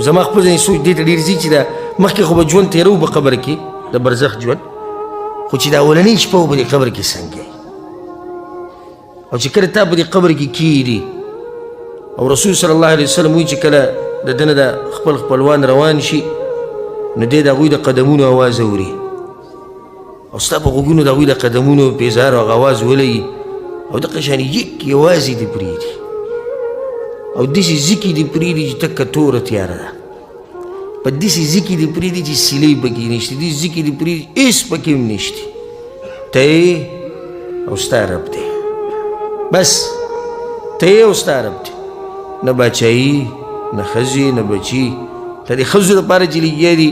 زما خپل ځینې سوچ دې ته ډېر ځي چې دا مخکې خو به ژوند تېرو په قبر کې د برزخ ژوند خو چې دا اولنۍ شپه به دې قبر کې څنګه او چې کله تا په دې قبر کې کښېږدي او رسول صلی الله علیه وسلم وایي چې کله د ده نه د خپل خپلوان روان شي نو دی د هغوی د قدمونو اواز اوري او ستا په غوږونو د هغوی د قدمونو پیزار او اواز ولګي او دغه شانې یک یوازې دې پرېږدي او داسې ځکې دې پرېږدي چې تکه توره تیاره ده په داسې ځکې دې پرېږدي چې سیلۍ پکې نشته داسې ځکې دې پرېږدي هېڅ پکې هم نشته ته او ستا رب دی بس ته او ستا رب دی نه باچایي نه ښځې نه بچي ته د ښځو دپاره چې لګیا دي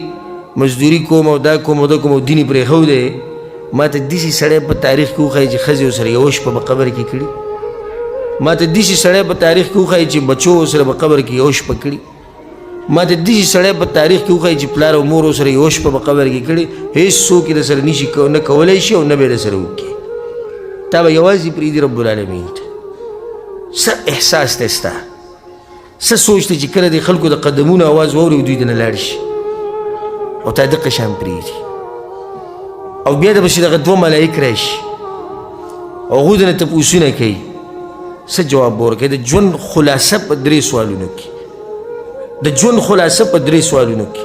مزدوري کوم او دا کوم او دا کوم او دین یې پرېښودی ما ته داسې سړی په تاریخ کې وښایي چې ښځې ورسره یوه شپه په قبر کې کړي ما ته داسې سړی په تاریخ کې وښایي چې بچو ورسره په قبر کې یوه شپه کړي ما ته داسې سړی په تاریخ کې وښایي چې پلار او مور ورسره یوه شپه په قبر کې کړي هېڅ څوک یې درسره نشي نه کولی شي او نه به یې درسره وکړي تا به یوازې پرېږدي رب العالمین ته څه احساس دی ستا څه سوچ دی چې کله د خلکو د قدمونو اواز واوري او دوی د نه لاړ شي او تا دقه شان پرېږدي او بیا د پسې دغه دوه ملایک راشي او هغوی د نه تپوسونه کوي څه جواب به ورکوي د ژوند خلاصه په 3 سوالونو کې د ژوند خلاصه په 3 سوالونو کې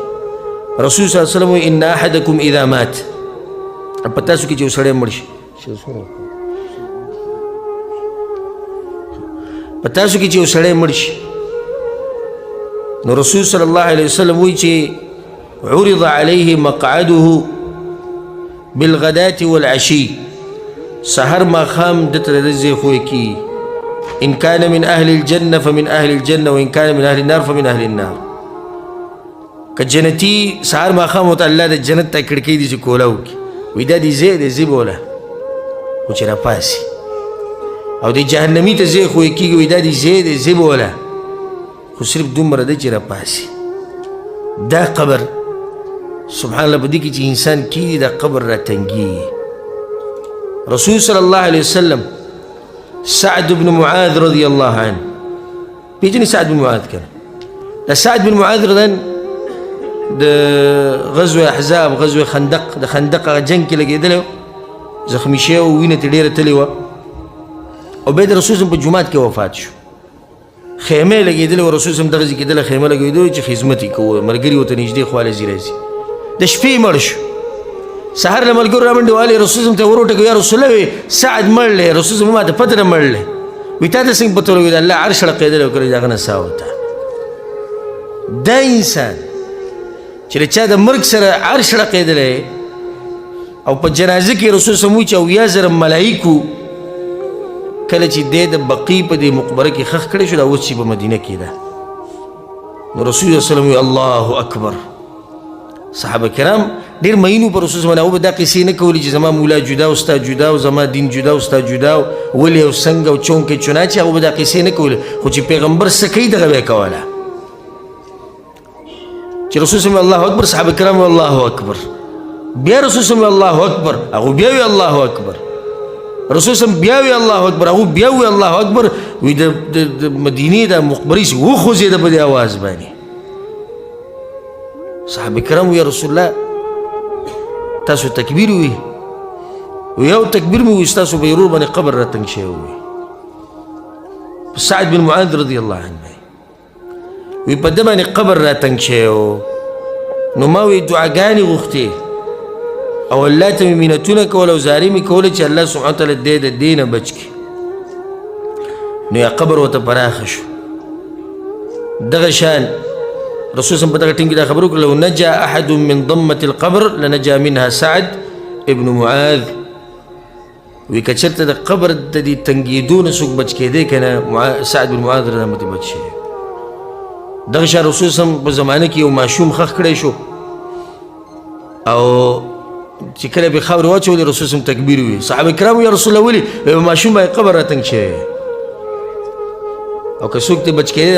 رسول صلی الله علیه وسلم وایي ان احدکم اذا مات په تاسو کې چې یو سړی مړ شي په تاسو کې چې یو سړی مړ شي نو رسول صلی الله علیه وسلم وایي چې عرض عليه مقعده بالغداة والعشي سحر ماښام دته د ځای ښوی کېږي ان كان من اهل الجنه فمن اهل الجنه وان كان من اهل النار فمن اهل النار که جنتي سحر ماښام ورته الله د جنت ته کړکۍ دي چې کوله وکړي وایي دا دې ځای دی ځي بوله خو چې راپاسي او د جهنمي ته ځای ښوی کېږي وایي دا دې ځای دی ځي بوله خو صرف دومره دی چې راپاسي دا قبر سبحان الله په دې کې چې انسان کېږي دا قبر راتنګېږي رسول صلی الله علیه وسلم سعد بن معاذ رضی الله عنه پیژنې سعد بن معاذ کنه دا سعد بن معاذ ردن د غزوه احزاب غزوه خندق د خندق هغه جنګ کې لګېدلی زخمي شوی و وینه ترې ډېره تلې وه او بیا د رسول په جومات کې وفات شو خیمه لګېدلې و رسول صم دغه ځای کېدله خیمه لګېدلې چې خدمت یې کوو ملګري ورته نږدې خواله ځي راځي د شپې مړ شو سهار له ملګرو رامنډې والې رسول صم ته ور وټکوي یا رسول الله وی سعد مړ دی رسول صم ما ته پته نه مړ دی وایي تا ته څنګه پته ولګېد الله عرش رقېدلی او کله د هغه نه ساه وته دا انسان چې د چا د مرګ سره عرش رقېدلی او په جنازه کې رسول صم وایي چې 80,000 ملایکو کله چې دی د بقي په دې مقبره کې خښ کړی شو دا اوس چې په مدینه کې ده نو رسول الله صلی الله الله اکبر صحابه کرام ډېر مینو په رسول الله او به دا قصې نه کولې چې زما مولا جدا او ستا جدا او زما دین جدا او ستا جدا ولې او څنګه او چونکې چنانچې هغه به دا قصې نه کولې خو چې پیغمبر څه کوي دغه به یې کوله چې رسول الله الله اکبر صحابه کرام الله اکبر بیا رسول الله الله اکبر هغه بیا وی الله اکبر رسول صلی بیا وی الله اکبر هغه بیا وی الله اکبر وی د مدینې د مقبرې وخوځېده په دې اواز باندې صحابه کرام وی رسول الله تاسو تکبیر وی یو تکبیر مو وی تاسو په ورور باندې قبر راتنګ شوی وی سعد بن معاذ رضی الله عنه وی په دې باندې قبر راتنګ شوی نو ما وی دعاګانې غوښتې او الله ته مې منتونه کول او زارۍ مې کولې چې الله سبحانه وتعالی دې د دې نه بچ کړي نو یا قبر ورته پراخه شو دغه شان رسول صلی په دغه ټینګ کې دا خبره وکړه لو نجا احد من ضمة القبر لنجا منها سعد ابن معاذ وی که چېرته د قبر د دې تنګېدو نه څوک بچ کېدی که نه سعد بن معاذ رحمت بچ شوی دغه شان رسول صلی په زمانه کې یو ماشوم خښ کړی شو او چې کله به خاورې واچولې رسول صلی تکبیر وي صحابه کرامو یا رسول الله ولې ماشوم باندې قبر راتنګ شوی او که څوک دې بچ کېدی